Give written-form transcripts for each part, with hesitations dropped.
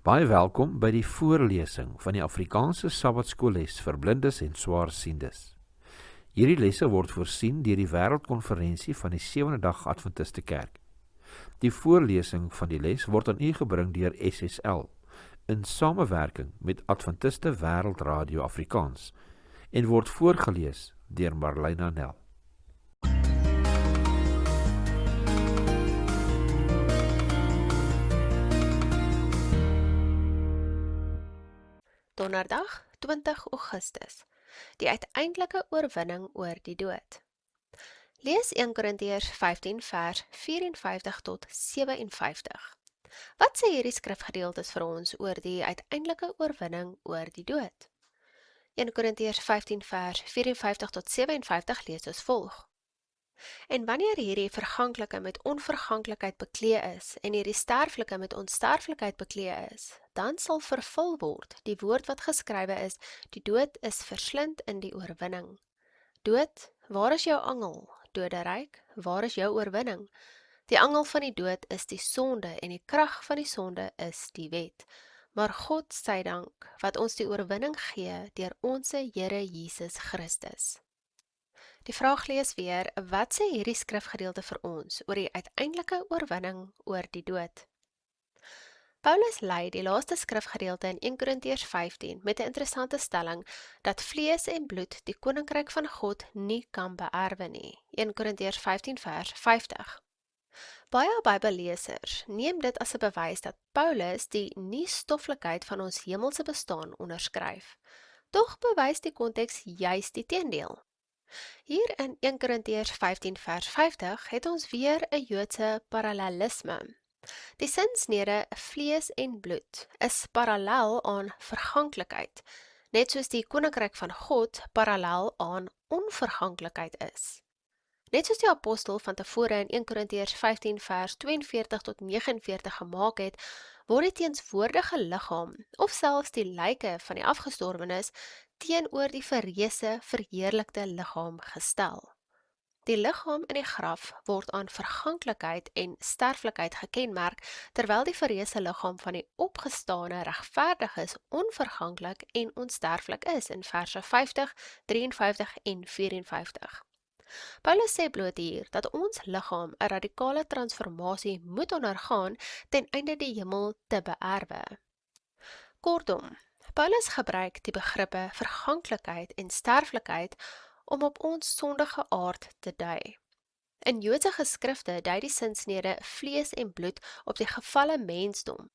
Baie welkom by die voorlesing van die Afrikaanse Sabbatskoolles vir blindes en swaarsiendes. Hierdie lesse word voorsien deur die Wêreldkonferensie van die Sewende Dag Adventiste Kerk. Die voorlesing van die les word aan u gebring deur SSL in samewerking met Adventiste Wêreldradio Afrikaans en word voorgeles deur Marlena Nel. Donderdag 20 Augustus, die uiteindelike oorwinning oor die dood. Lees 1 Korintiërs 15 vers 54 tot 57. Wat sê hierdie skrifgedeeltes vir ons oor die uiteindelike oorwinning oor die dood? 1 Korintiërs 15 vers 54 tot 57 lees as volg. En wanneer hierdie verganklike met onverganklikheid beklee is en hierdie sterflike met onsterflikheid beklee is, dan sal vervul word die woord wat geskrywe is, die dood is verslind in die oorwinning. Dood, waar is jou angel? Doderyk, waar is jou oorwinning? Die angel van die dood is die sonde en die krag van die sonde is die wet. Maar God sy dank, wat ons die oorwinning gee deur ons Here Jesus Christus. Die vraag lees weer, wat sê hierdie skrifgedeelte vir ons oor die uiteindelike oorwinning oor die dood? Paulus lei die laaste skrifgedeelte in 1 Korintiërs 15 met 'n interessante stelling dat vlees en bloed die koninkryk van God nie kan beerwe nie. 1 Korintiërs 15 vers 50. Baie Bybellesers neem dit as 'n bewys dat Paulus die nie-stoffelikheid van ons hemelse bestaan onderskryf. Tog bewys die konteks juis die teendeel. Hier in 1 Korintiërs 15 vers 50 het ons weer 'n Joodse parallelisme. Die sinsnede vlees en bloed is parallel aan verganklikheid, net soos die koninkryk van God parallel aan onverganklikheid is. Net soos die apostel van tevore in 1 Korintiërs 15 vers 42 tot 49 gemaak het, word die teenswoordige liggaam, of selfs die lyke van die afgestorwenes, teenoor die verreëse, verheerlikte liggaam gestel. Die liggaam in die graf word aan verganklikheid en sterflikheid gekenmerk, terwyl die verreëse liggaam van die opgestane regverdiges onverganklik en onsterflik is in verse 50, 53 en 54. Paulus sê bloot hier dat ons liggaam 'n radikale transformasie moet ondergaan ten einde die hemel te beerwe. Kortom, Paulus gebruik die begrippe verganklikheid en sterflikheid om op ons sondige aard te dui. In Joodse geskrifte dui die sinsnede vlees en bloed op die gefalle mensdom.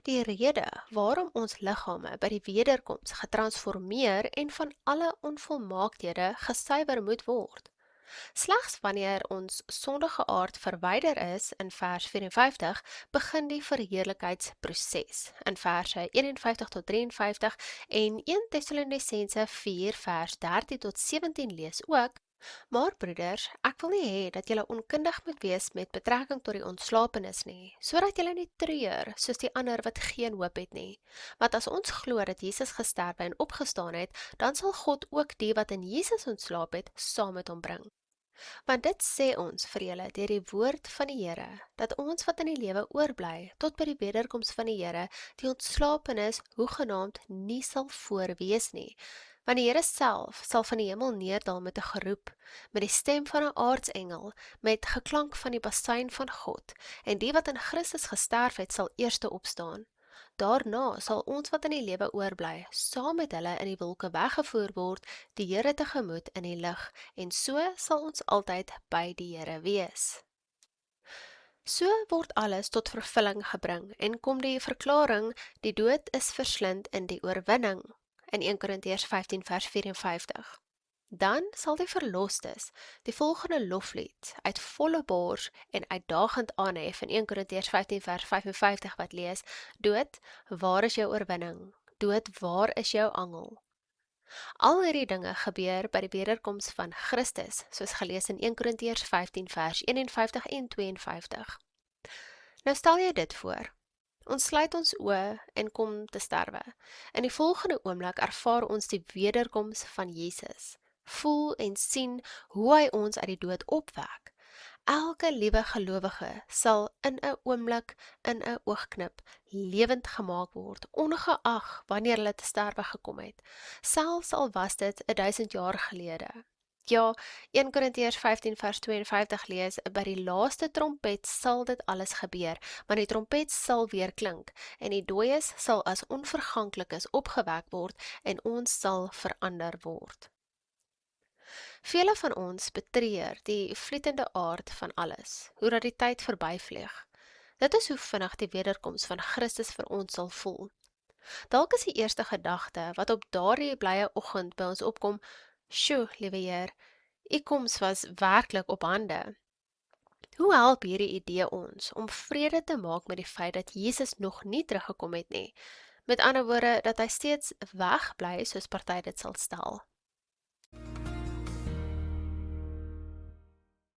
Die rede waarom ons liggame by die wederkoms getransformeer en van alle onvolmaakthede gesuiwer moet word. Slegs wanneer ons sondige aard verwyder is in vers 54, begin die verheerlikheidsproses in verse 51 tot 53 en 1 Tessalonisense 4 vers 13 tot 17 lees ook, maar broeders, ek wil nie hê dat julle onkundig moet wees met betrekking tot die ontslapenis nie, sodat julle nie treur soos die ander wat geen hoop het nie. Want as ons glo dat Jesus gesterwe en opgestaan het, dan sal God ook die wat in Jesus ontslaap het, saam met hom bring. Want dit sê ons vir julle deur die woord van die Here, dat ons wat in die lewe oorbly, tot by die wederkoms van die Here, die ontslapenis hoegenaamd nie sal voorwees nie. Want die Here self sal van die hemel neerdal met 'n geroep, met die stem van 'n aartsengel, met geklank van die basuin van God, en die wat in Christus gesterf het, sal eerste opstaan. Daarna sal ons wat in die lewe oorbly, saam met hulle in die wolke weggevoer word, die Here tegemoet in die lig, en so sal ons altyd by die Here wees. So word alles tot vervulling gebring en kom die verklaring, die dood is verslind in die oorwinning, in 1 Korintiërs 15 vers 54. Dan sal die verlostes die volgende loflied uit volle bors en uitdagend aanhef in 1 Korintiërs 15 vers 55 wat lees, dood, waar is jou oorwinning? Dood, waar is jou angel? Al hierdie dinge gebeur by die wederkoms van Christus, soos gelees in 1 Korintiërs 15 vers 51 en 52. Nou stel jy dit voor. Ons sluit ons oë en kom te sterwe. In die volgende oomblik ervaar ons die wederkoms van Jesus. Voel en sien hoe hy ons uit die dood opwek. Elke liewe gelowige sal in 'n oomblik, in 'n oogknip, lewend gemaak word, ongeag wanneer hulle te sterwe gekom het, selfs al was dit 1000 jaar gelede. Ja, 1 Korintiërs 15 vers 52 lees, by die laaste trompet sal dit alles gebeur, want die trompet sal weer klink, en die dooies sal as onverganklikes opgewek word, en ons sal verander word. Vele van ons betreur die vlietende aard van alles, hoe dat die tyd verbyvlieg. Dit is hoe vinnig die wederkoms van Christus vir ons sal voel. Dalk is die eerste gedagte wat op daardie blye oggend by ons opkom, "Sjoe, liewe Heer, u koms was werklik op hande." Hoe help hierdie idee ons om vrede te maak met die feit dat Jesus nog nie teruggekom het nie? Met ander woorde, dat hy steeds wegbly soos party dit sal stel.